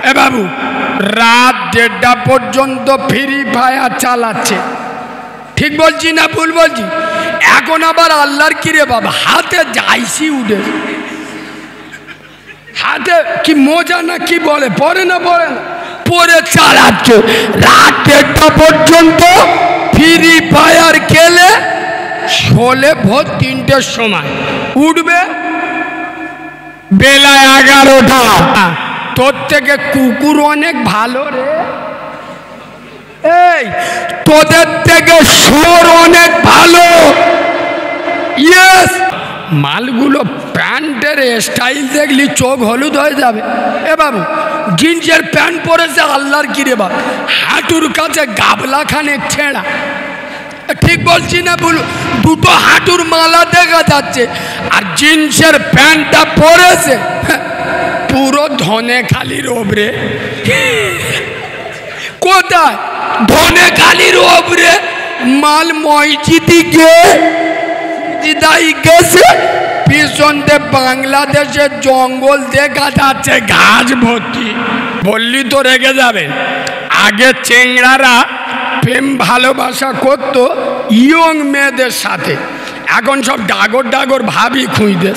এ বাবু রাত 1:30 পর্যন্ত free fire চালাচ্ছে, ঠিক বলছি না ভুল বলছি? এখন আবার আল্লাহর কি রে বাবা, হাতে যাইছি উঠে, হাতে কি মজা না কি বলে, পরে না পরে না পরে চালাচ্ছে রাত 1:30 পর্যন্ত ফ্রি ফায়ার খেলে, শোলে ভোর 3টের সময় উঠবে, বেলা 11টা। তোর থেকে কুকুর অনেক ভালো রে, এই তোদের থেকে শোর অনেক ভালো। ইয়েস, মালগুলো প্যান্টের স্টাইল দেখলি চোখ হলুদ হয়ে যাবে। এ বাবু জিন্সের প্যান্ট পরেছে আল্লাহর কি রে বাবা, হাঁটুর কাছে গাবলা খানে ছেঁড়া, ঠিক বলছি না ভুল? দুটো হাঁটুর মালা দেখা যাচ্ছে, আর জিন্সের প্যান্টটা পরেছে পুরো ধনেখালির ওপরে। কোথায়? ধনেখালির ওপরে। মাল মসজিদে গেছে, পিছন দিয়ে বাংলাদেশের জঙ্গল দেখা যাচ্ছে ঘাস ভর্তি। বললি তো রেগে যাবে। আগে চেংড়ারা প্রেম ভালোবাসা করত ইয়ং মেয়েদের সাথে, এখন সব ডাগর ডাগর ভাবি খুঁজতে।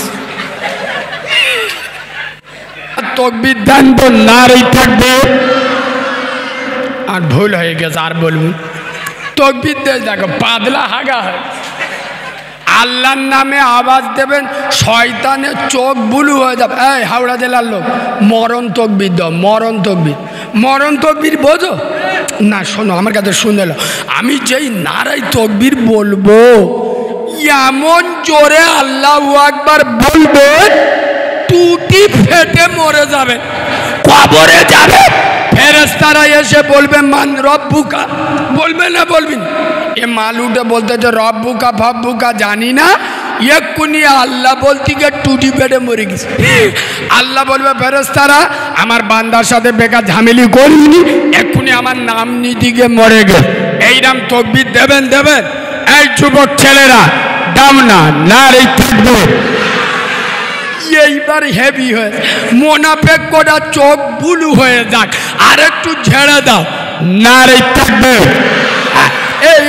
তকবীর দেন তো নারী থাকবে, আর ভুল হয়ে গেছে আর বলবো। তকবীর দেশ দেখো পাতলা হাগা হয়। আল্লাহর নামে আওয়াজ দেবেন, শয়তানের চোখ বুলু হয়ে যাবে। এই হাওড়া জেলার লোক, মরণ তকবীর দাও, মরণ তকবীর। মরণ তকবীর বোঝো না? শোনো আমার কাছে শুনে লো, আমি যেই নারাই তকবীর বলবো, এমন জোরে আল্লাহু আকবার বলবে টুটি ফেটে মরে যাবে, কবরে যাবে। ফেরেশতারা এসে বলবে মান রব্বুকা, বলবে না বলবি না? এ মালুটে বলতে যে রব্বুকা ফব্বুকা জানি না, এক্ষুনি আল্লাহ বলতে গিয়ে টুটি ফেটে মরে গেছে। আল্লাহ বলবে ফেরেশতারা আমার বান্দার সাথে বেকার ঝামেলি করিনি, এক্ষুনি আমার নাম নিতে গিয়ে মরে গেছে। এইরাম তকবীর দেবেন দেবেন। এই যুবক ছেলেরা দাম না, নারী থাকবে। এইবার হেভি হয়ে মোনাফেক কোটা চোখ বুলু হয়ে যাক, আর একটু ঝেড়ে দাও, নারী থাকবে।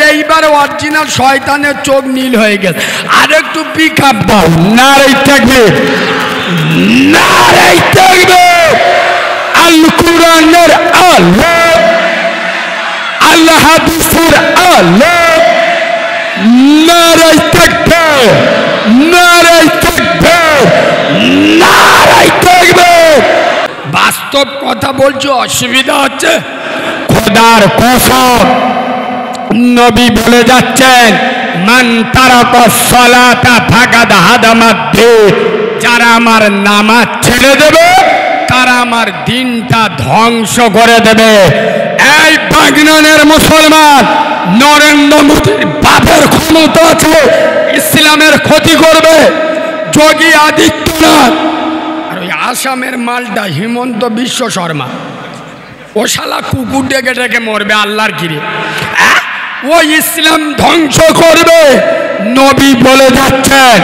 এইবার অরিজিনাল শয়তানের চোখ নীল হয়ে গেছে, আর একটু পিক আপ দাও, নারী থাকবে, নারী থাকবে। আল কুরআনের আলো, আল্লাহ হাদিসের আলো, নারী থাকবে, নারী থাকবে, নারী থাকবে। বাস্তব কথা বলছো, অসুবিধা হচ্ছে? খোদার কসম, নবী বলে যাচ্ছেন মান তারাকা সালাতা ফাকাদ হাদামাদ দ্বীন, যারা আমার নামাজ ছেড়ে দেবে তারা আমার দিনটা ধ্বংস করে দেবে। এই বাগনানের মুসলমান, নরেন্দ্র মোদীর বাপের ক্ষমতা আছে, ইসলামের ক্ষতি করবে যোগী আদিত্যনাথ, আর ওই আসামের মালটা হিমন্ত বিশ্ব শর্মা, ও শালা কুকুর ডেকে ডেকে মরবে আল্লাহর কিরে। ও ইসলাম ধ্বংস করবে। নবী বলে যাচ্ছেন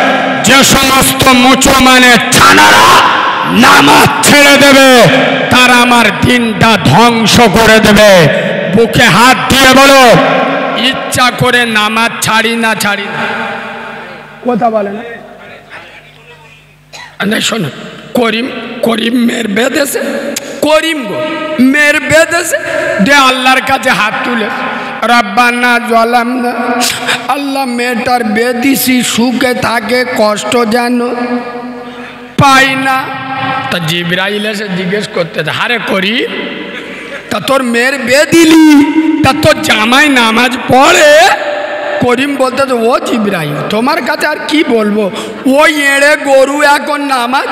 যে সমস্ত মুসলমানের ছানারা নামাজ ছেড়ে দেবে তারা আমার দিনটা ধ্বংস করে দেবে। বুকে হাত দিয়ে বলো, ইচ্ছা করে নামাজ ছাড়ি না, ছাড়ি না। কথা বলে না? শোনো, করিম মেয়ের বেঁধেছে, করিম গো মেয়ের বেঁধেছে, যে আল্লাহর কাছে হাত তুলে রব্বানা জালামনা, আল্লাহ মেয়েটার বেদিসি সুখে থাকে, কষ্ট যেন পাই না। তা জিবরাইল এসে জিজ্ঞেস করতে, হারে করি তা তোর মেয়ের বিয়ে দিলি, তা তোর জামাই নামাজ পড়ে? করিম বলতে তো, ও জিবরাইল তোমার কাছে আর কি বলবো, ওই এড়ে গরু এখন নামাজ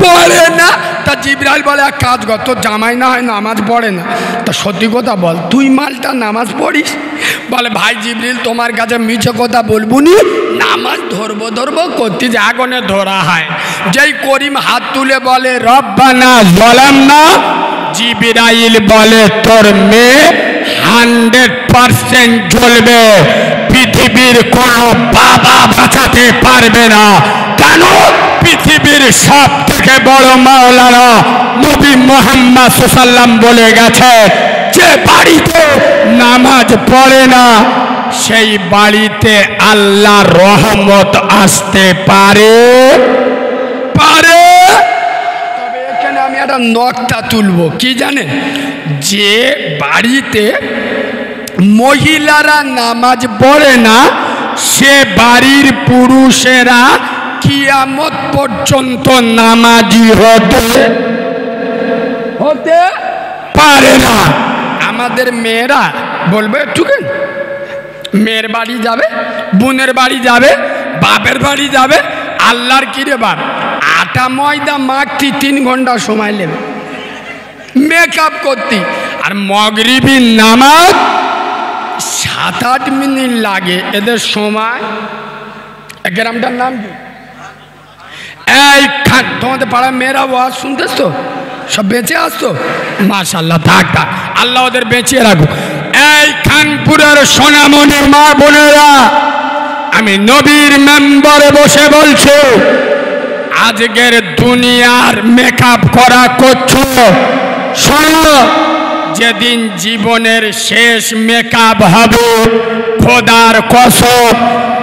পড়ে না। তা জিবরাইল বলে এক কাজ কর, তোর জামাই না হয় নামাজ পড়ে না, তা সত্যি কথা বল তুই মালটা নামাজ পড়িস? বলে ভাই জিবরিল তোমার কাছে মিছে কথা বলবো নি, নামাজ ধরবো করতে যে আগুনে ধরা হয়। যেই করিম হাত তুলে বলে রব্বানা জালামনা, জিবরাইল বলে তোর মেয়ে 100% জ্বলবে, পৃথিবীর কোনো বাবা বাঁচাতে পারবে না। কেন? পৃথিবীর সব থেকে বড় মাওলানা নবী মুহাম্মদ সাল্লাল্লাহু বলে গেছে, যে বাড়িতে নামাজ পড়ে না সেই বাড়িতে আল্লাহর রহমত আসতে পারে। তবে এখানে আমি একটা নকটা তুলবো, কি জানেন, যে বাড়িতে মহিলারা নামাজ পড়ে না সে বাড়ির পুরুষেরা কিয়ামত পর্যন্ত নামাজি হতে পারে না। আমাদের মেয়েরা বলবে টুকেন, মেয়ের বাড়ি যাবে, বোনের বাড়ি যাবে, বাপের বাড়ি যাবে, আল্লাহর কিরে বাপ আটা ময়দা মাখতি 3 ঘন্টা সময় নেবে মেকআপ করতে, আর মাগরিবি নামাজ 7-8 মিনিট লাগে এদের সময়। গ্রামটার নাম কি? এই খান, তোমাদের পাড়ার মেয়েরা ওয়াজ শুনতেছ তো, সব বেঁচে আসতো? মাশাআল্লাহ, থাক থাক, আল্লাহ ওদের বেঁচে রাখো। এই খানপুরের সোনামণি মা বোনেরা, আমি নবীর মেম্বারে বসে বলছি, আজকের দুনিয়ার মেকআপ করা করছো, শোনো, যেদিন জীবনের শেষ মেকআপ হবে, খোদার কসম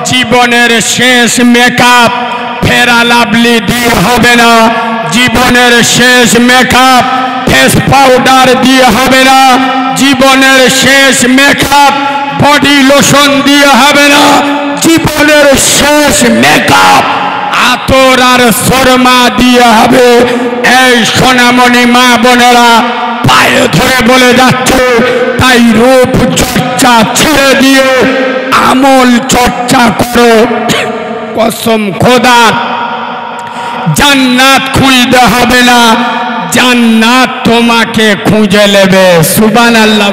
জীবনের শেষ মেকআপ ফেরা লাভলি দিয়ে হবে না, জীবনের শেষ মেকআপ ফেস পাউডার দিয়ে হবে না, জীবনের শেষ মেকআপ বডি লোশন দিয়ে হবে না, জীবনের শেষ মেকআপ আতর আর শর্মা দিয়ে হবে। এই সোনামণি মা বোনেরা পায়ে ধরে বলে যাচ্ছে, তাই রূপ চর্চা ছেড়ে দিয়ে আমল চর্চা করো। কসম খোদার, জান্নাত খুঁজতে হবে না, জান্নাত তোমাকে খুঁজে নেবে। সুবহানাল্লাহ।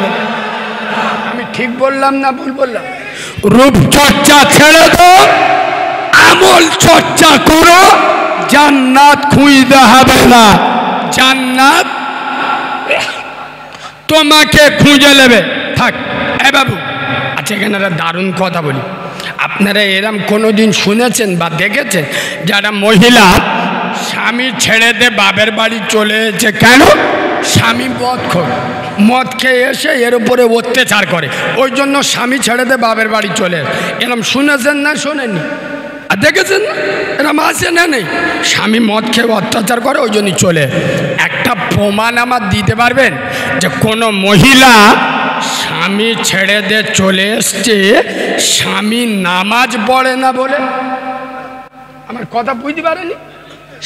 আমি ঠিক বললাম না ভুল বললাম? রূপ চর্চা ছেড়ে দাও, আমল চর্চা করো, জান্নাত খুঁজতে হবে না, জান্নাত তোমাকে খুঁজে নেবে। থাক এ বাবু, আচ্ছা এখানে একটা দারুণ কথা বলি, আপনারা এরম কোনোদিন শুনেছেন বা দেখেছেন যারা মহিলা স্বামী ছেড়ে দে বাপের বাড়ি চলে এসেছে? কেন? স্বামী মদ খেয়ে এসে এর উপরে অত্যাচার করে, ওই জন্য স্বামী ছেড়ে দে বাপের বাড়ি চলে। এরম শুনেছেন না শোনেননি? আর দেখেছেন না এরম আছে না নেই? স্বামী মদ খেয়ে অত্যাচার করে ওই জন্যই চলে। একটা প্রমাণ আমার দিতে পারবেন যে কোনো মহিলা স্বামী ছেড়ে দে চলে এসছে, স্বামী নামাজ পড়ে না বলে? আমার কথা বুঝতে পারেনি?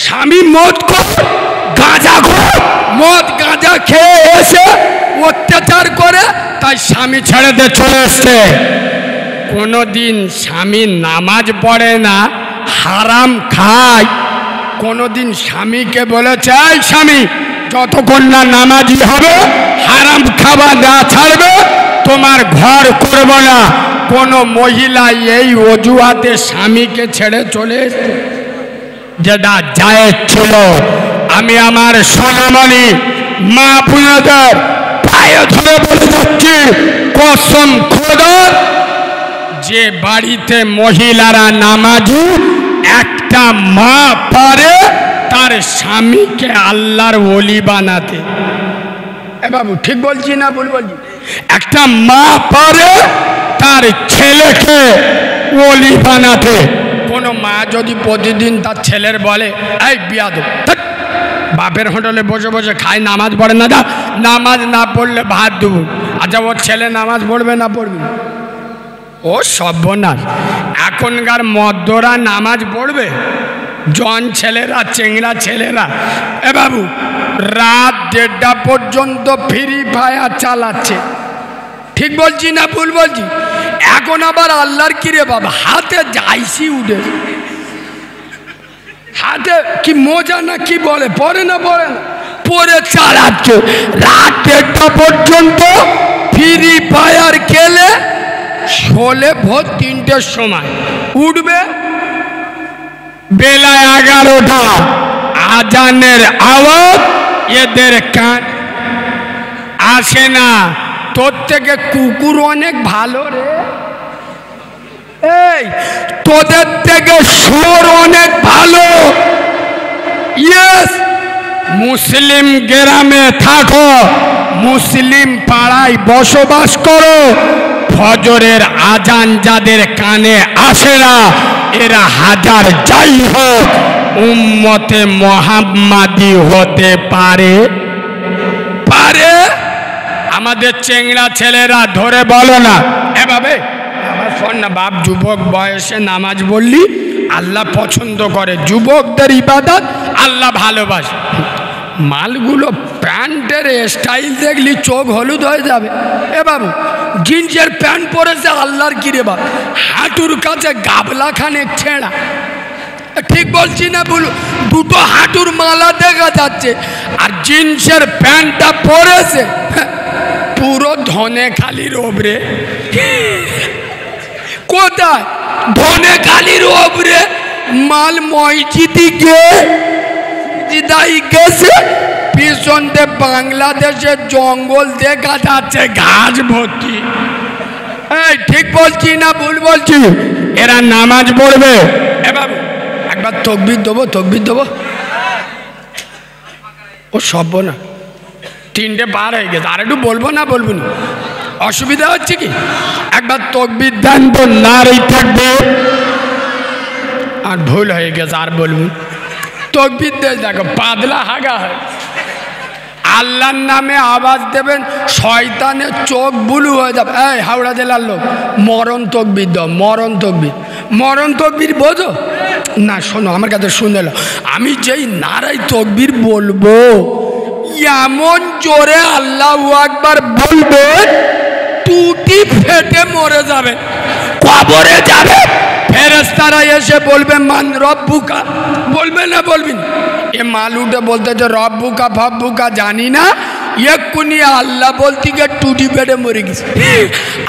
স্বামী মদ গাঁজা খেয়ে এসে অত্যাচার করে, তাই স্বামী ছেড়ে দে চলে এসছে। কোনোদিন স্বামী নামাজ পড়ে না, হারাম খায়, কোনোদিন স্বামীকে বলেছে এই স্বামী যতক্ষণ না নামাজি হবে হারাম খাবার না ছাড়বে তোমার ঘর করব না? কোনো মহিলা এই অজুহাতে স্বামীকে ছেড়ে চলে এসেছে? যেটা জায়েজ ছিল। আমি আমার সোনামণি মা বোনেদের পায়ে ধরে বলে যাচ্ছি, কসম খোদার, যে বাড়িতে মহিলারা নামাজি, একটা মা পারে তার স্বামীকে আল্লাহর ওলি বানাতে। এ বাবু ঠিক বলছি না ভুল বলছি? একটা মা পারে তার ছেলেকে ওলি বানাতে। কোনো মা যদি প্রতিদিন তার ছেলের বলে এই বিয়াদব, বাপের হোটেলে বসে বসে খায়, নামাজ পড়ে না, দা নামাজ না পড়লে ভাত দেবো, আচ্ছা ওর ছেলে নামাজ পড়বে না পড়বে? ও সর্বনাশ! এখনকার মদ্যরা নামাজ পড়বে, জন ছেলেরা, চেংড়া ছেলেরা। এ বাবু রাত 1:30 পর্যন্ত ফ্রি ফায়ার চালাচ্ছে। ঠিক বলছি না ভুল বলছি? এখন আবার আল্লাহর কিরে বাবা হাতে যাইছি উঠে, হাতে কি মোজা না কি বলে, পরে না পরে না পরে চালাচ্ছে রাত 1:30 পর্যন্ত ফ্রি ফায়ার খেলে, শোলে ভোর 3টের সময় উঠবে, বেলা 11টা আজানের আওয়াজ এদের কান আসে না। তোর থেকে কুকুর অনেক ভালো রে, এই তোদের থেকে শুয়োর অনেক ভালো, ইয়েস, মুসলিম গ্রামে থাকো, মুসলিম পাড়ায় বসবাস করো, ফজরের আজান যাদের কানে আসে না, এরা হাজার যাই হোক উম্মতে মুহাম্মাদি হতে পারে পারে। আমাদের চেংড়া ছেলেরা ধরে বলো না, এভাবে আমার শোন না বাপ, যুবক বয়সে নামাজ বললি আল্লাহ পছন্দ করে, যুবকদের ইবাদত আল্লাহ ভালোবাসে। মালগুলো প্যান্টের স্টাইল দেখলি চোখ হলুদ হয়ে যাবে। এ বাবু, জিন্সের প্যান্ট পরেছে আল্লাহর কিরে বাপ, হাঁটুর কাছে গাবলা খানে ছেঁড়া, ঠিক বলছি না বলু? দুটো হাঁটুর মালা দেখা যাচ্ছে, আর জিন্সের প্যান্টটা পরেছে পুরো ধনেখালির ওপরে। কোথায়? ধনেখালির ওপরে। মাল মসজিদে গেছে, পিছন দিয়ে বাংলাদেশের জঙ্গল দেখা যাচ্ছে ঘাস ভর্তি। এই ঠিক বলছি না ভুল বলছি? এরা নামাজ পড়বে। এ বাবু, একবার তকবির দেবো, তকবির দেবো। ও সব না, 3টে পার হয়ে গেছে, আর একটু বলবো না বলবো না, অসুবিধা হচ্ছে কি? একবার তকবির দেন তো, নারী থাকবে। আর ভুল হয়ে গেছে, আর বলবো তকবির দিয়ে দেখো পাতলা হাগা হয়। আল্লাহর নামে আওয়াজ দেবেন, শয়তানের চোখ বুলু হয়ে যাবে। এই হাওড়া জেলার লোক, মরণ তকবির দাও, মরণ তকবির। মরণ তকবির বোঝো না? শোনো আমার কাছে শুনে নাও, আমি যেই নারাই তকবির বলবো, এমন জোরে আল্লাহু আকবার বলবে, টুটি ফেটে মরে যাবে, কবরে যাবে। ফেরেশতারা এসে বলবে মান রব্বুকা, বলবে না বলবি না? এ মালুটে বলতে যে রব্বুকা ফব্বুকা জানি না, এক্ষুনি আল্লাহ বলতে গিয়ে টুটি ফেটে মরে গেছে।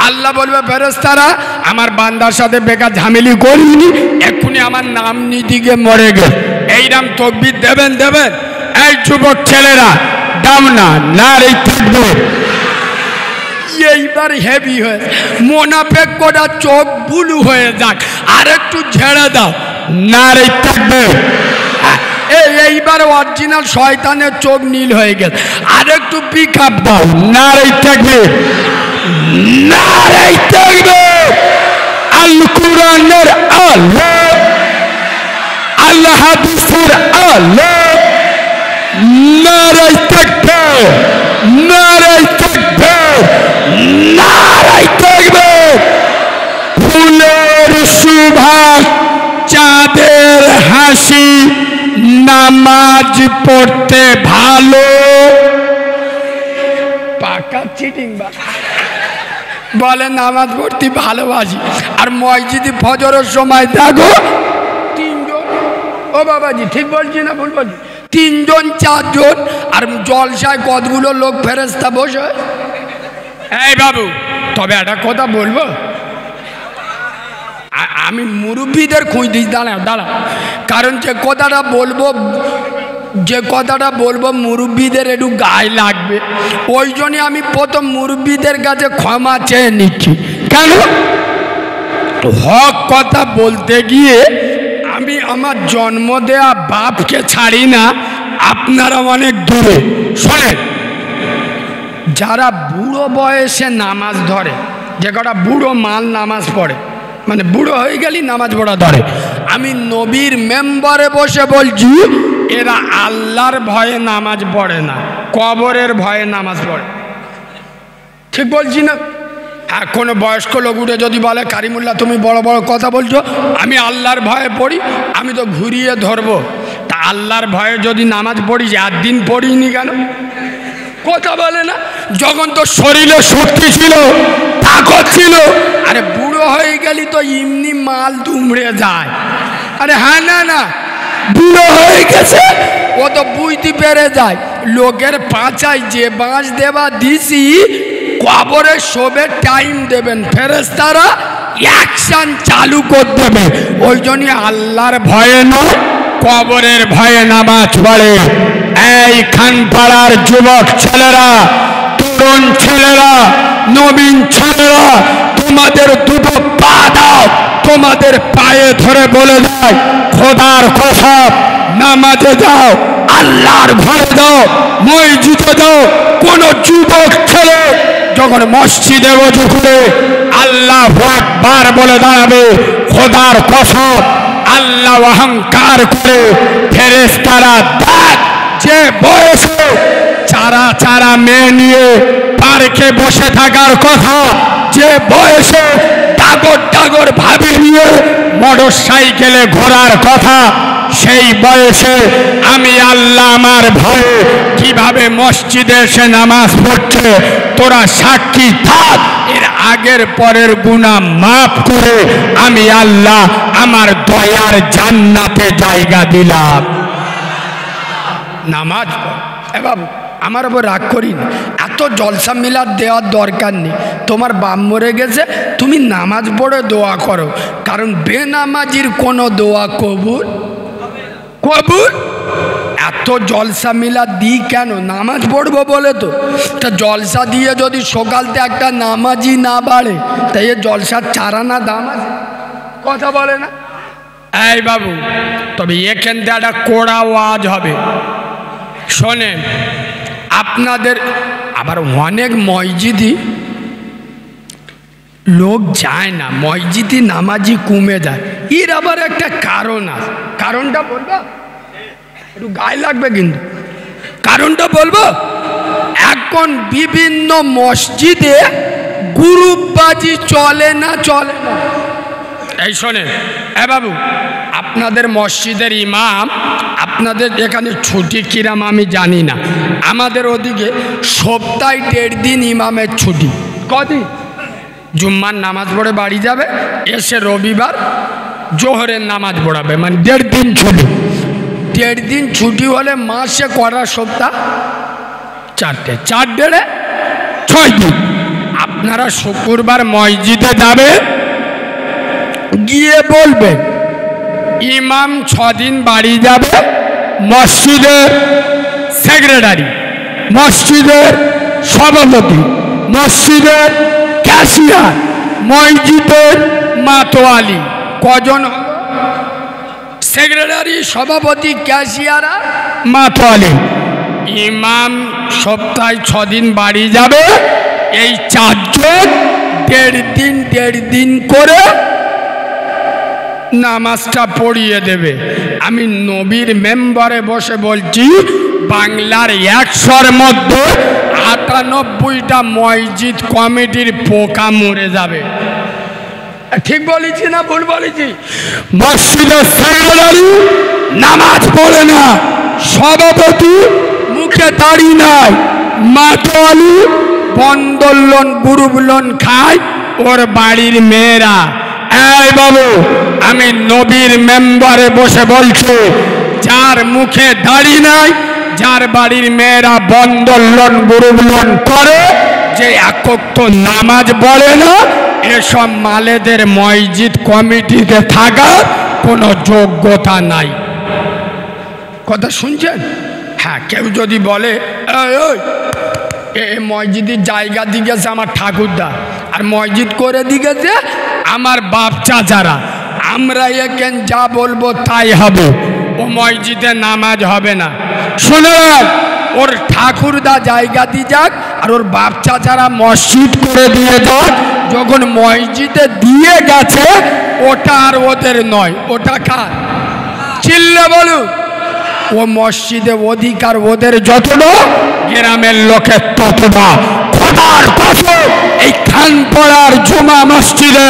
আল্লাহ বলবে ফেরেশতারা আমার বান্দার সাথে বেকার ঝামেলি করিনি, এক্ষুনি আমার নাম নিতে গিয়ে মরে গেছে। এইরাম তকবির দেবেন দেবেন। এই যুবক ছেলেরা দাম না, নারী থাকবে। এইবার হেভি হয়ে মোনাফেক কোটা চোখ বুলু হয়ে যাক, আর একটু ঝেড়ে দাও, নারী থাকবে। এইবার অরিজিনাল শয়তানের চোখ নীল হয়ে গেছে, আর একটু পিক আপ দাও, নারী থাকবে, নারী থাকবে। আল কুরআনের আলো, আল্লাহ হাদিসের আলো, নারী থাকবে, নারী থাকবে, নারী থাকবে। ফুলের সুভাষ, চাঁদের হাসি, নামাজ পড়তে ভালো। পাকা চিটিং বলে নামাজ পড়তে ভালোবাসি, আর মসজিদে ফজরের সময় দেখো 3জন। ও বাবাজি ঠিক বলছি না ভুল বলছি? 3জন 4জন, আর জলসায় কতগুলো লোক ফেরেশতা বসে। এই বাবু, তবে একটা কথা বলবো, আমি মুরব্বীদের খুঁজ দিই, দাঁড়া, কারণ যে কথাটা বলবো মুরব্বীদের একটু গায়ে লাগবে, ওই জন্যে আমি প্রথম মুরব্বীদের কাছে ক্ষমা চেয়ে নিচ্ছি। কেন? হক কথা বলতে গিয়ে আমি আমার জন্ম দেয়া বাপকে ছাড়ি না, আপনারা অনেক দূরে। শোনেন, যারা বুড়ো বয়সে নামাজ ধরে, যে কটা বুড়ো মাল নামাজ পড়ে, মানে বুড়ো হয়ে গেলি নামাজ পড়া ধরে, আমি নবীর মেম্বারে বসে বলছি, এরা আল্লাহর ভয়ে নামাজ পড়ে না, কবরের ভয়ে নামাজ পড়ে। ঠিক বলছি না? হ্যাঁ, কোনো বয়স্ক লোক উঠে যদি বলে কারিমুল্লাহ তুমি বড় বড় কথা বলছো, আমি আল্লাহর ভয়ে পড়ি, আমি তো ঘুরিয়ে ধরবো। তা আল্লাহর ভয়ে যদি নামাজ পড়ি, 8 দিন পড়িনি কেন? কথা বলে না? যখন তো শরীরে শক্তি ছিল, তাকত ছিল, আরে বুড়ো হয়ে গেলি তো এমনি মাল দুমড়ে যায়। আরে হ্যাঁ, না বুড়ো হয়ে গেছে, ও তো বুঝতে পেরে যায়। লোকের পাঁচায় যে বাঁশ দেবা দিছি, কবরে শোবে টাইম দেবেন ফেরেশতারা, অ্যাকশন চালু করে দেবে। ওই জন্য আল্লাহর ভয়ে নয়, কবরের ভয়ে নামাজ পড়ে। এই খানপাড়ার যুবক ছেলেরা, তরুণ ছেলেরা, নবীন ছেলেরা, তোমাদের দুটো পা দাও, তোমাদের পায়ে ধরে বলে যায় খোদার কসম, নামাজে যাও, আল্লাহর ঘরে দাও, মসজিদে দাও। কোন যুবক ছেলে যখন মসজিদে ওযু করে আল্লাহু আকবার বলে দাঁড়াবে, খোদার কসম আল্লাহ অহংকার করে ফেরেশতারা দেখ যে বয়সে চারা চারা মেয়ে নিয়ে পার্কে বসে থাকার কথা, যে বয়সে টাগর টাগর ভাবি নিয়ে মোটর সাইকেলে ঘোরার কথা, সেই বয়সে আমি আল্লাহ আমার ভয়ে কিভাবে মসজিদে এসে নামাজ পড়ছে তোরা সাক্ষী থাক। এর আগের পরের গুনাহ মাফ করে আমি আল্লাহ আমার দয়ার জান্নাতে জায়গা দিলাম। নামাজ পড়। এ বাবু, আমার ওপর রাগ করি না, এত জলসা মিলাদ দেওয়ার দরকার নেই। তোমার বাপ মরে গেছে, তুমি নামাজ পড়ে দোয়া করো, কারণ বেনামাজির কোনো দোয়া কবুল কবুল। এত জলসা মিলাদ দিই কেন? নামাজ পড়বো বলে তো। তা জলসা দিয়ে যদি সকালতে একটা নামাজি না বাড়ে, তাই এ জলসার চারা না দাম আছে? কথা বলে না। এই বাবু, তবে এখান থেকে একটা কোড়া ওয়াজ হবে, শোনেন। আপনাদের আবার অনেক মসজিদই লোক যায় না, মসজিদে নামাজি কমে যায়। এর আবার একটা কারণ আছে, কারণটা বলবো, একটু গায়ে লাগবে কিন্তু কারণটা বলবো। এখন বিভিন্ন মসজিদে গ্রুপবাজি চলে না, চলে না। এই শোনেন, এ বাবু, আপনাদের মসজিদের ইমাম, আপনাদের এখানে ছুটি কিরাম আমি জানি না, আমাদের ওদিকে সপ্তাহে 1.5 দিন ইমামের ছুটি। কদিন? জুম্মার নামাজ পড়ে বাড়ি যাবে, এসে রবিবার জোহরের নামাজ পড়াবে, মানে 1.5 দিন ছুটি। 1.5 দিন ছুটি হলে মাসে করা সপ্তাহ 4টে, 4 1.5 6 দিন। আপনারা শুক্রবার মসজিদে যাবে, গিয়ে বলবেন ইমাম 6 দিন বাড়ি যাবে, মসজিদের সেক্রেটারি, মসজিদের সভাপতি, মসজিদের ক্যাশিয়ার, মসজিদের মাতোয়ালি, কজন হল? সেক্রেটারি, সভাপতি, ক্যাশিয়ার আর মাতোয়ালি। ইমাম সপ্তাহে 6 দিন বাড়ি যাবে, এই 4 জন 1.5 দিন করে নামাজটা পড়িয়ে দেবে। আমি নবীর মেম্বারে বসে বলছি, বাংলার 100-র মধ্যে 98টা মসজিদ কমিটির পোকা মরে যাবে। ঠিক বলেছি না ভুল বলেছি? মসজিদের সেক্রেটারি নামাজ পড়ে না, সভাপতি মুখে দাড়ি নাই, মাতোয়ালি বন্ধন লোন গ্রুপ লোন খায় ওর বাড়ির মেয়েরা। এই বাবু, আমি নবীর মেম্বারে বসে বলছি, যার মুখে দাড়ি নাই, যার বাড়ির মেয়েরা বন্ধন লোন গ্রুপ লোন করে, যে একক তো নামাজ পড়ে না, এসব মালেদের মসজিদ কমিটিতে থাকার কোনো যোগ্যতা নাই। কথা শুনছেন? হ্যাঁ, কেউ যদি বলে এ মসজিদের জায়গা দিয়েছে আমার ঠাকুরদা, আর মসজিদ করে দিয়েছে আমার বাপ চাচারা, আমরা এখান যা বলবো তাই হবে, ও মসজিদে নামাজ হবে না। শুনুন, ওর ঠাকুরদা জায়গা দিয়ে যাক, আর ওর বাপ চাচারা মসজিদ করে দিয়ে যাক। যখন মসজিদে দিয়ে গেছে, ওটা আর ওদের নয়, ওটা কার? চিল্লে বলুন। ও মসজিদে অধিকার ওদের যতটা, গ্রামের লোকের ততটা। খোদার কসম, এই খানপাড়ার জুমা মসজিদে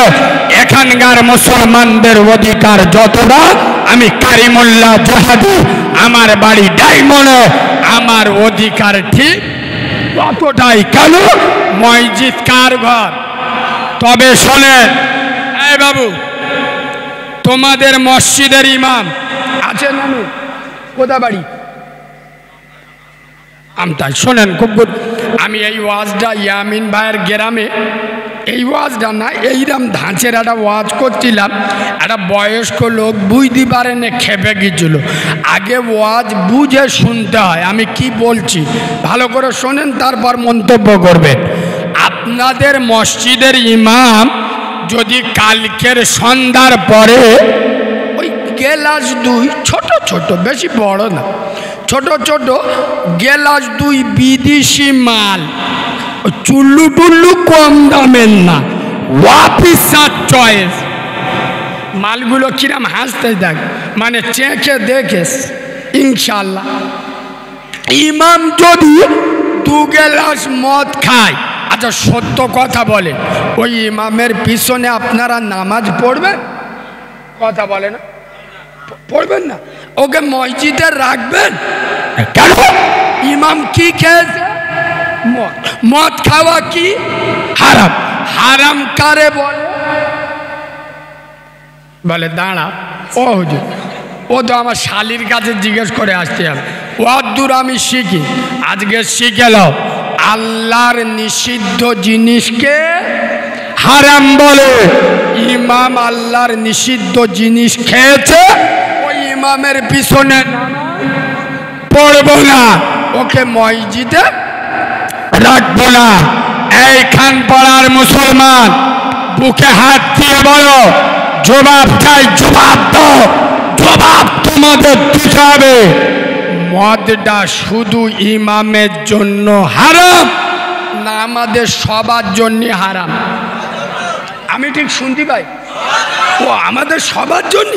এখানকার মুসলমানদের অধিকার যতটা, আমি কারিমুল্লাহ জাহাদি, আমার বাড়ি ডায়মন্ডে, আমার অধিকার ঠিক ততটাই। কেন? মসজিদ কার ঘর? তবে শোনেন, এই বাবু, তোমাদের মসজিদের ইমাম আছে নানু, কোথা বাড়ি? আমতাই। শোনেন খুব, আমি এই ওয়াজটা ইয়ামিন ভাইয়ের গ্রামে, এই ওয়াজটা না, এইরকম ধাঁচের একটা ওয়াজ করছিলাম। একটা বয়স্ক লোক বুঝতে পারে না, খেপে গিয়েছিল। আগে ওয়াজ বুঝে শুনতে হয়, আমি কি বলছি ভালো করে শোনেন, তারপর মন্তব্য করবেন। আপনাদের মসজিদের ইমাম যদি কালকের সন্ধ্যার পরে ওই গেলাস দুই ছোট ছোট, বেশি বড় না, ছোট ছোট গেলাস দুই বিদেশি মাল, চুল্লু টুল্লু কম দামের না, অফিসার চয়েস মালগুলো কিরাম হাসতে দেখ, মানে চেখে দেখেস ইনশাল্লাহ। ইমাম যদি 2 গ্লাস মদ খায়, আচ্ছা সত্য কথা বলে, ওই ইমামের পিছনে আপনারা নামাজ পড়বেন? কথা বলে না, পড়বেন না? ওকে মসজিদে রাখবেন কেন? ইমাম কি খেয়েছে? মদ। মদ খাওয়া কি হারাম? হারাম কারে বলে? বলে দাঁড়া, ও হুজুর, ও তো আমার শালির কাছে জিজ্ঞেস করে আসতে হবে, ও দূর আমি শিখি, আজকে শিখে নাও। আল্লাহর নিষিদ্ধ জিনিসকে হারাম বলে। ইমাম আল্লাহর নিষিদ্ধ জিনিস খেয়েছে, ওই ইমামের পিছনে পড়বো না, ওকে মসজিদে রাখবো না। এইখান পড়ার মুসলমান বুকে হাত দিয়ে বলো, জবাব চাই, জবাব দাও, জবাব তোমাদের দিতে হবে। মদটা শুধু ইমামের জন্য হারাম না আমাদের সবার জন্য হারাম? আমি ঠিক শুনতে পাই? ও আমাদের সবার জন্য।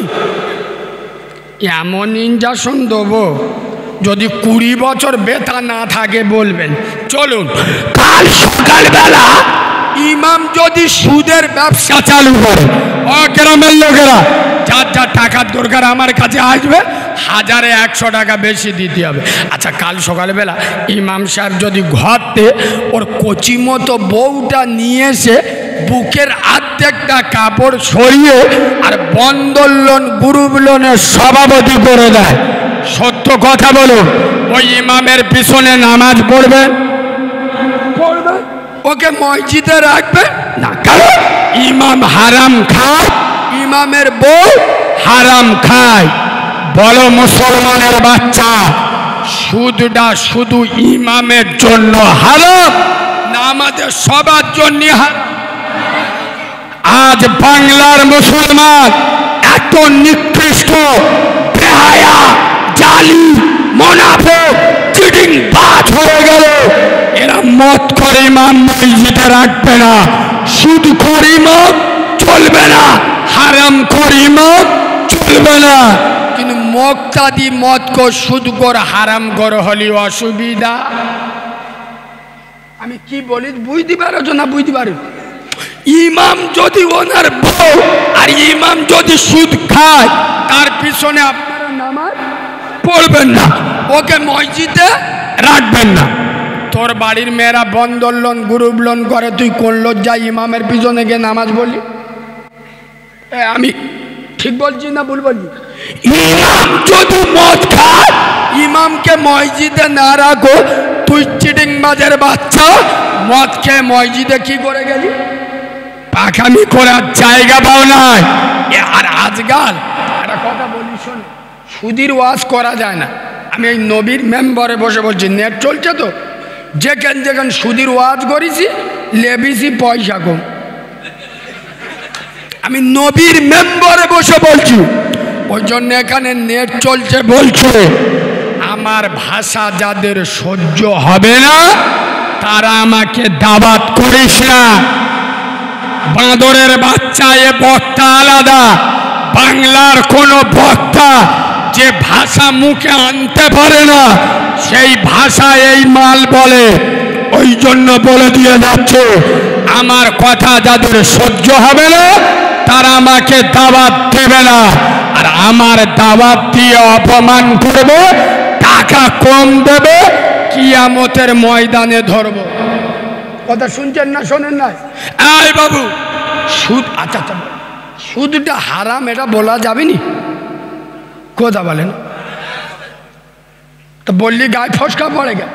এমন ইনজাকশন দেবো, যদি 20 বছর বেথা না থাকে বলবেন। চলুন, কাল সকালবেলা ইমাম যদি সুদের ব্যবসা চালু করে, ও গ্রামের লোকেরা যার যার টাকার দরকার আমার কাছে আসবে, 1000-100 টাকা বেশি দিতে হবে। আচ্ছা কাল সকালবেলা ইমাম সাহেব যদি ঘরতে ওর কচি মতো বউটা নিয়ে এসে বুকের অর্ধেকটা কাপড় সরিয়ে আর বন্ধন লোন গ্রুপ লোনের সভাপতি করে দেয়, সত্য কথা বলুন, ওই ইমামের পিছনে নামাজ পড়বেন? পড়বে। ওকে মসজিদে রাখবে না, কারণ ইমাম হারাম খায়, ইমামের বউ হারাম খায়। বলো মুসলমানের বাচ্চা, সুদটা শুধু ইমামের জন্য হারাম না আমাদের সবার জন্য হারাম? আজ বাংলার মুসলমান এত নিকৃষ্ট, বেহায়া, জালি, মুনাফিক, চিটিং বাজ হয়ে গেল। এরা মদ করে ইমাম মসজিদে রাখবে না, সুদ করে ইমাম চলবে না, হারাম করে ইমাম চলবে না। কিন্তু মুক্তাদি মদ কো সুদ কর হারাম কর হলি অসুবিধা। আমি কি বলি বুঝতে পারো না? বুঝতে পারো? ইমাম যদি ওনার বউ আর ইমাম যদি সুদ খায়, তার পিছনে আপনারা নামাজ পড়বেন না, ওকে মসজিদে রাখবেন না। তোর বাড়ির মেয়েরা বন্ধন লোন গ্রুপ লোন করে, তুই কোন লজ্জায় ইমামের পিছনে গিয়ে নামাজ বললি? আমি ঠিক বলছি না ভুল বলছি? ইমাম যদি মদ খায়, ইমামকে মসজিদে না রাখো, তুই চিটিং বাজের বাচ্চা, মদ খেয়ে মসজিদে কি করে গেলি? পাখামি করার জায়গা পাও নাই। আর আজকাল একটা কথা বলি শোন, সুদির ওয়াজ করা যায় না। আমি এই নবীর মেম্বারে বসে বলছি, নেট চলছে তো, যেখান যেখান সুদির ওয়াজ করেছি লেবিসি পয়সা কম। আমি নবীর মেম্বারে বসে বলছি, ওই জন্য এখানে নেট চলছে। বলছে আমার ভাষা যাদের সহ্য হবে না তারা আমাকে দাওয়াত করিস না। বাঁদরের বাচ্চা, এ বক্তা আলাদা। বাংলার কোনো বক্তা যে ভাষা মুখে আনতে পারে না, সেই ভাষা এই মাল বলে। ওই জন্য বলে দিয়ে যাচ্ছে, আমার কথা যাদের সহ্য হবে না তারা আমাকে দাওয়াত দেবে না, আর আমার দাওয়াত দিয়ে অপমান করবে, টাকা কম দেবে, কিয়ামতের ময়দানে ধরব। কথা শুনছেন না শোনেন না? এই বাবু, সুদ, আচ্ছা আচ্ছা, সুদটা হারাম এটা বলা যাবে নি? কথা বলেন তো, বললি গায়ে ফসকা পড়ে গে।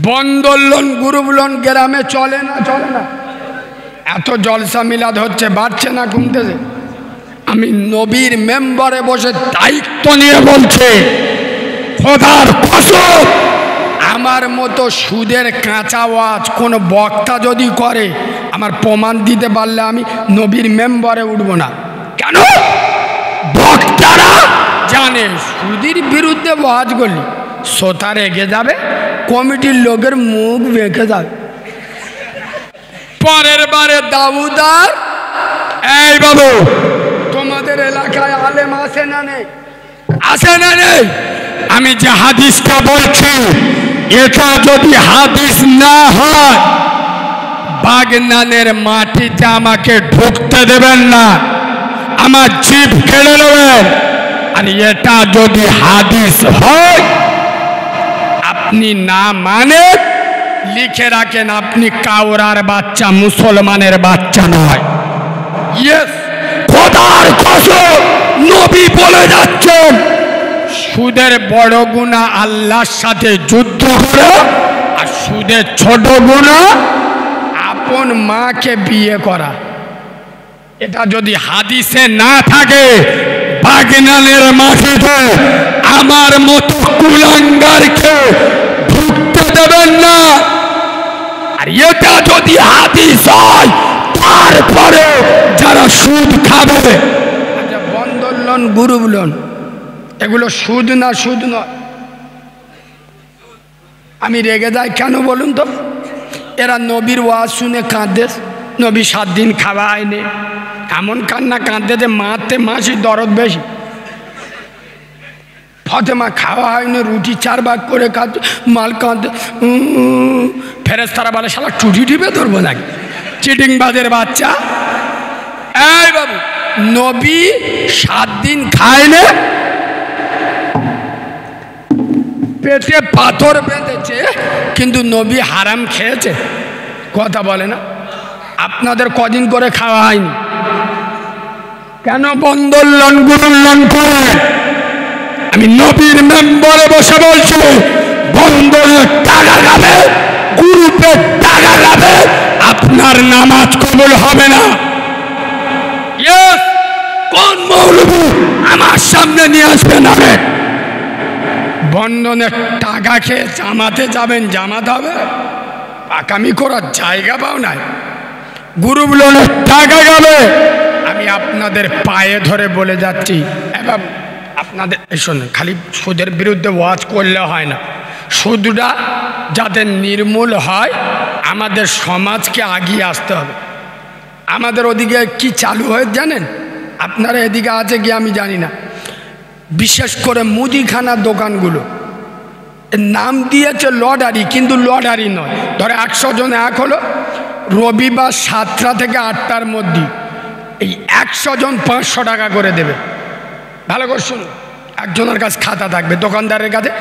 বন্ধন লোন গ্রুপ লোন গ্রামে চলে না? চলে না? এত জলসা মিলাদ হচ্ছে, বাড়ছে না কমতেছে? আমি নবীর মেম্বারে বসে দায়িত্ব নিয়ে বলছে, খোদার কসম, আমার মতো সুদের কাঁচা ওয়াজ কোন বক্তা যদি করে আমার প্রমাণ দিতে পারলে আমি নবীর মেম্বারে উঠব না। কেন? বক্তারা জানে সুদের বিরুদ্ধে ওয়াজ করলি শ্রোতা রেগে যাবে, কমিটির লোকের মুখ বেঁকে যাবে। পরের বারে দাউদার, এই বাবু তোমাদের এলাকায় আলেম আছে না নেই? আছে না নেই? আমি যে হাদিসটা বলছি এটা যদি হাদিস না হয় বাগনানের মাটিতে আমাকে ঢুকতে দেবেন না, আমার জিভ কেড়ে নেবেন। আর এটা যদি হাদিস হয় আপনি না মানে লিখে রাখেন আপনি কাউরার বাচ্চা, মুসলমানের বাচ্চা নয়। ইয়েস, খোদার কসম নবী বলে যাচ্ছেন সুদের বড় গুনাহ আল্লাহর সাথে যুদ্ধ করা, আর সুদের ছোট গুনাহ আপন মাকে বিয়ে করা। এটা যদি হাদিসে না থাকে বাগনানের মাটিতে আমার মতো কুলাঙ্গারকে ঢুকতে দেবেন না। আর এটা যদি হাদিস হয় তারপরে যারা সুদ খাবে, আচ্ছা বন্ধন লোন, গ্রুপ লোন, এগুলো সুদ না? সুদ নয়। আমি রেগে যাই কেন বলুন তো? এরা নবীর ওয়াজ শুনে কাঁদে, নবী 7 দিন খাওয়া হয়নি, এমন কান্না কাঁদতে যে মাতে মাসি দরদ বেশি। ফতেমা খাওয়া হয়নি, রুটি 4 ভাগ করে কাঁদ, মাল কাঁদতে, ফেরেশতারা বলে শালা টুটি টিপে ধরবো নাকি, চিটিংবাজের বাচ্চা। এই বাবু নবী 7 দিন খায়নি, পেটে পাথর বেঁধেছে, কিন্তু নবী হারাম খেয়েছে, কথা বলে না। আপনাদের কদিন করে খাওয়া হয়নি কেন? বন্ধন লোন, গ্রুপ লোন করে। আমি নবীর মেম্বারে বসে বলছি বন্ধনের টাকা খাবে, গ্রুপের টাকা খাবে, আপনার নামাজ কবুল হবে না। কোন মৌলবি আমার সামনে নিয়ে আসবেন? আমি বন্ধনের টাকা খেয়ে জামাতে যাবেন, জামাত হবে? পাকামি করার জায়গা পাও নাই। গ্রুপ লোনের টাকা খাবে। আমি আপনাদের পায়ে ধরে বলে যাচ্ছি, এবার আপনাদের শোনেন, খালি সুদের বিরুদ্ধে ওয়াজ করলে হয় না, সুদটা যাতে নির্মূল হয় আমাদের সমাজকে আগিয়ে আসতে হবে। আমাদের ওদিকে কি চালু হয়ে জানেন? আপনারা এদিকে আছে কি আমি জানি না, বিশেষ করে মুদিখানার দোকানগুলো নাম দিয়েছে লটারি, কিন্তু লটারি নয়। ধরে 100 জন এক হলো, রবিবার 7টা থেকে 8টার মধ্যে এই 100 জন 500 টাকা করে দেবে। ভালো করে শুনুন, একজনের কাছে খাতা থাকবে, দোকানদারের কাছে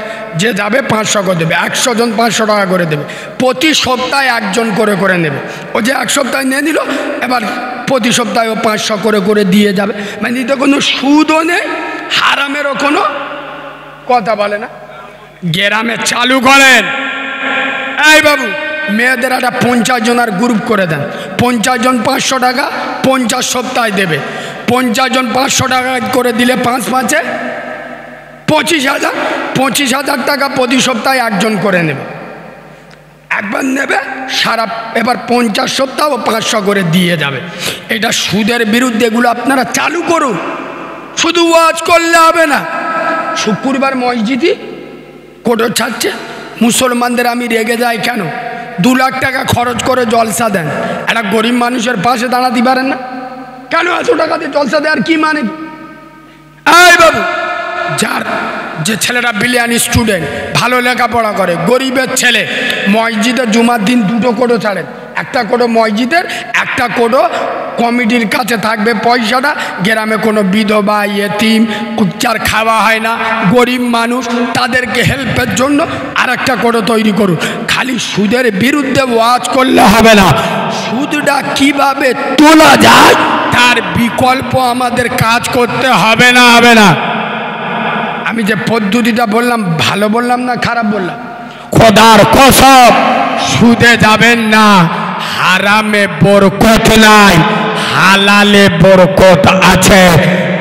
যে যাবে 500 করে দেবে, 100 জন 500 টাকা করে দেবে। প্রতি সপ্তাহে একজন করে করে নেবে। ও যে 1 সপ্তাহে নিয়ে নিল, এবার প্রতি সপ্তাহে ও 500 করে করে দিয়ে যাবে। মানে এতে কোনো সুদও নেই, হারামেরও কোনো কথা বলে না। গ্রামে চালু করেন, এই বাবু মেয়েদের একটা 50 জনের গ্রুপ করে দেন, 50 জন 500 টাকা, 50 সপ্তাহে দেবে। 50 জন 500 টাকা করে দিলে 5 5-এ 25,000, 25,000 টাকা প্রতি সপ্তাহে একজন করে নেবে। একবার নেবে সারা, এবার 50 সপ্তাহ 500 করে দিয়ে যাবে। এটা সুদের বিরুদ্ধে, এগুলো আপনারা চালু করুন। শুধু ওয়াজ করলে হবে না। শুক্রবার মসজিদে কোটো ছাড়ছে মুসলমানদের, আমি রেগে যাই কেন? 2 লাখ টাকা খরচ করে জলসা দেন, একটা গরিব মানুষের পাশে দাঁড়াতে পারেন না কেন? 100 টাকা দিয়ে জলসা দেওয়ার কি মানে? এই বাবু যার যে ছেলেটা বিলিয়ানি স্টুডেন্ট, ভালো লেখাপড়া করে, গরিবের ছেলে, মসজিদে জুমার দিন 2টো কোটো ছাড়েন, একটা কোটো মসজিদের, একটা কোটো কমিটির কাছে থাকবে পয়সাটা। গ্রামে কোনো বিধবা, ইয়েতিম, যার খাওয়া হয় না, গরিব মানুষ, তাদেরকে হেল্পের জন্য আরেকটা কোটো তৈরি করুন। খালি সুদের বিরুদ্ধে ওয়াজ করলে হবে না, সুদটা কিভাবে তোলা যায় তার বিকল্প আমাদের কাজ করতে হবে না। হবে না? আমি যে পদ্ধতিটা বললাম ভালো বললাম না খারাপ বললাম? খোদার কসম সুদে যাবেন না, হারামে বরকত নাই, হালালে বরকত আছে।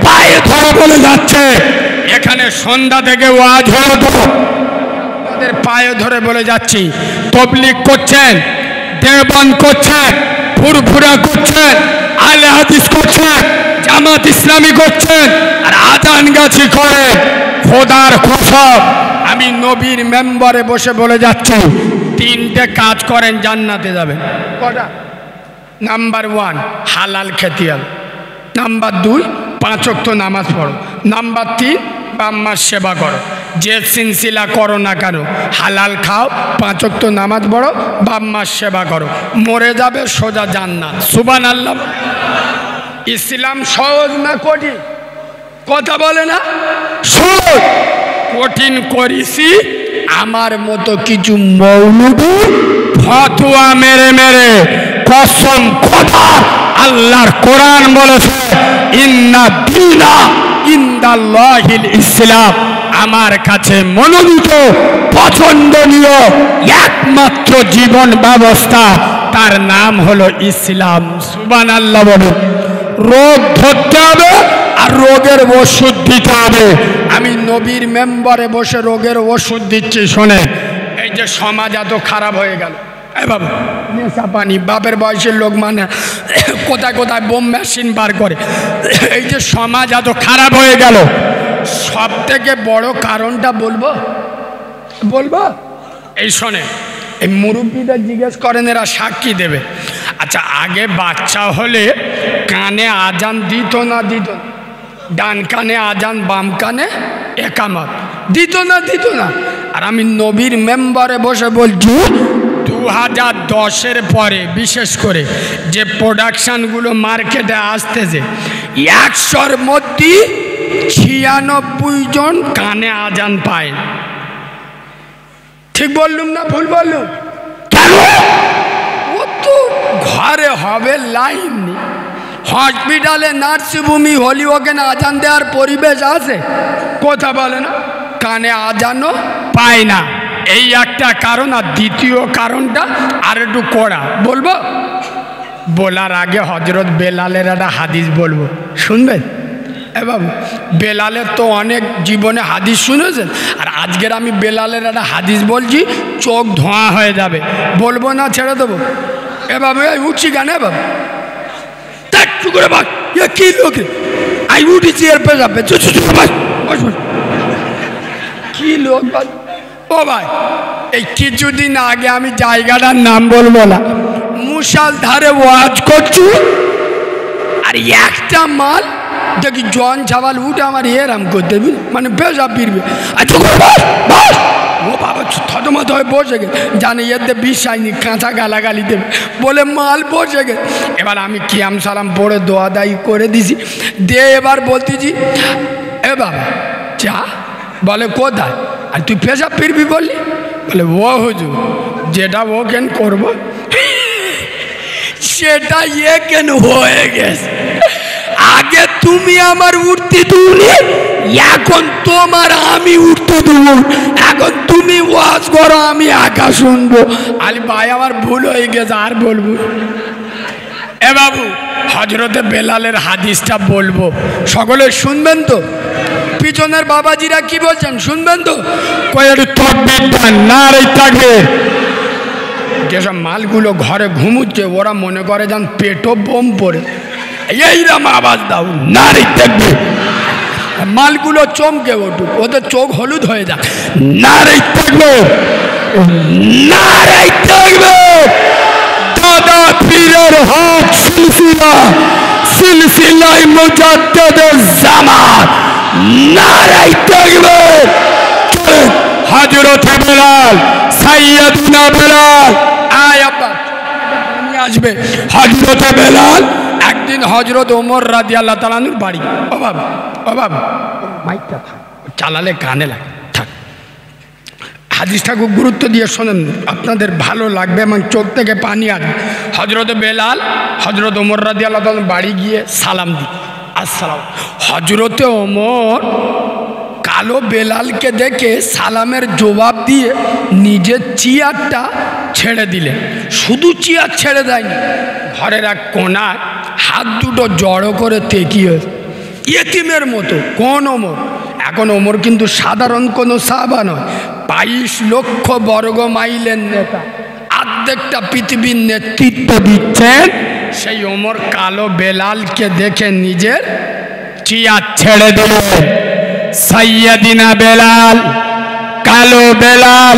পায়ে ধরে বলে যাচ্ছে, এখানে সন্ধ্যা থেকে ওয়াজ হলো তো আপনাদের পায়ে ধরে বলে যাচ্ছি, তবলিগ করছেন, দেওবন্দ করছেন, ফুরফুরা করছেন, আলে হাদিস করছেন, জামাত ইসলামী করছেন, আর আজান গাছি করে। খোদার কসম আমি নবীর মেম্বারে বসে বলে যাচ্ছি, 3টে কাজ করেন জান্নাতে যাবেন। কটা? নাম্বার 1 হালাল খেতে হবে, নাম্বার 2 5 ওয়াক্ত নামাজ পড়ো, নাম্বার 3 বাম্মার সেবা করো। যে সিলসিলা করো না কেন, হালাল খাও, 5 ওয়াক্ত নামাজ পড়ো, বাম্মার সেবা করো, মরে যাবে সোজা জান্নাত। সুবহানাল্লাহ। ইসলাম সহজ না কঠিন? কথা বলে না সহজ। কঠিন করিছি আমার মতো কিছু মৌলবি ফতোয়া মেরে মেরে। কসম খোদা, আল্লাহর কোরআন বলেছে ইন্না দীনা ইনদাল্লাহিল ইসলাম, আমার কাছে মনোনীত পছন্দনীয় একমাত্র জীবন ব্যবস্থা, তার নাম হলো ইসলাম। সুবহানাল্লাহ বলুন। রোগ ধরতে হবে আর রোগের ওষুধ দিতে হবে। আমি নবীর মেম্বারে বসে রোগের ওষুধ দিচ্ছি। শোনে, এই যে সমাজ এত খারাপ হয়ে গেল, এই বাবা নেশা পানি, বাপের বয়সের লোক মানে কোথায় কোথায় বোম মেশিন বার করে, এই যে সমাজ এত খারাপ হয়ে গেল, সব থেকে বড় কারণটা বলবো বলবো এই শোনে, এই মুরব্বীদের জিজ্ঞেস করেন, এরা সাক্ষী দেবে। আচ্ছা, আগে বাচ্চা হলে কানে আজান দিত না দিত? ডান কানে আজান, বাম কানে একামত, দিত না দিত না? আর আমি নবীর মেম্বারে বসে বলছি 2010-এর পরে বিশেষ করে যে প্রোডাকশানগুলো মার্কেটে আসতেছে, 100-র মধ্যে 96 জন কানে আজান পায়। ঠিক বললুম না ভুল বললুম? কেন? ও তো ঘরে হবে লাইন নেই, হসপিটালে নার্সিংহোমে হলি ওখানে আজান দেওয়ার পরিবেশ আছে? কথা বলে না, কানে আজানও পায় না। এই একটা কারণ। আর দ্বিতীয় কারণটা আর একটু কড়া বলবো, বলার আগে হজরত বেলালের একটা হাদিস বলবো, শুনবেন? এ বাবু, বেলালের তো অনেক জীবনে হাদিস শুনেছেন, আর আজকের আমি বেলালের একটা হাদিস বলছি, চোখ ধোঁয়া হয়ে যাবে। বলবো না ছেড়ে দেবো? এ বাবু উঠছি কেন? এ বাবু করে বাস, কি লোক আই উঠেছি এর পে যাবে, কি লোক? ও ভাই, এই কিছুদিন আগে আমি জায়গাটার নাম বলবো না, মুষলধারে ওয়াজ করছি, আর একটা মাল দেখি জন ছাবাল উঠে আমার এরাম করতে, মানে পেশাব ফিরবে। আচ্ছা ও বাবা থতমত হয়ে বসে গে, জানে এতে বিশ্বাসনি, কাঁচা গালাগালি দেবে বলে মাল বসে গে। এবার আমি কিয়াম সালাম পড়ে দোয়া দায়ী করে দিছি, দিয়ে এবার বলতেছি এ বাবা চা, বলে কোথায়? আর তুই পেশাব ফিরবি বললি? বলে ও হুজুর, যেটা ও কেন করবো সেটা এ কেন হয়ে গেছে। আগে তুমি আমার উঠতে দিলে, এখন তোমার আমি উঠতে দেব। এখন তুমি ওয়াজ করো, আমি একা শুনবো। আলি ভাই আমার ভুল হয়ে গেছে, আর বলবো? এ বাবু, হজরতে বেলালের হাদিসটা বলবো, সকলে শুনবেন তো? পিছনের বাবাজিরা কি বলছেন শুনবেন তো? যেসব মালগুলো ঘরে ঘুমুচ্ছে, ওরা মনে করে যেন পেটও বোম পড়ে, এইরকম আওয়াজ দাও, নারী দেখবে। মালগুলো চমকে উঠুক, ওদের চোখ হলুদ হয়ে যাক, নারী দেখবে, নারী দেখবে। দাদা পীরের হাত সিলসিলা, সিলসিলাই মুজাদ্দিদের জামাত, নারী দেখবে। হযরত বেলাল, সাইয়্যিদনা বেলাল, আয় আব্বা আসবে। হযরত বেলাল একদিন হযরত ওমর রাদিয়াল্লাহু তাআলা আনহুর বাড়ি। ও বাবা, ও বাবা, মাইকটা থাক, চালালে কানে লাগে, থাক। হাদিসটা খুব গুরুত্ব দিয়ে শোনেন, আপনাদের ভালো লাগবে এবং চোখ থেকে পানি আসবে। হযরত বেলাল হযরত ওমর রাদিয়াল্লাহু তাআলা বাড়ি গিয়ে সালাম দি, আসসালাম। হযরতে ওমর কালো বেলালকে দেখে সালামের জবাব দিয়ে নিজের চেয়ারটা ছেড়ে দিলেন। শুধু চেয়ার ছেড়ে দেয়নি, ঘরের এক কোনায় হাত দুটো জড়ো করে তেকিয়ে ইয়েতিমের মতো। কোন ওমর? এখন ওমর কিন্তু সাধারণ কোনো সাহাবা নয়, 22 লক্ষ বর্গ মাইলের নেতা, অর্ধেকটা পৃথিবীর নেতৃত্ব দিচ্ছেন সেই ওমর কালো বেলালকে দেখে নিজের চিয়ার ছেড়ে দিলেন। সাইয়্যিদিনা বেলাল, কালো বেলাল।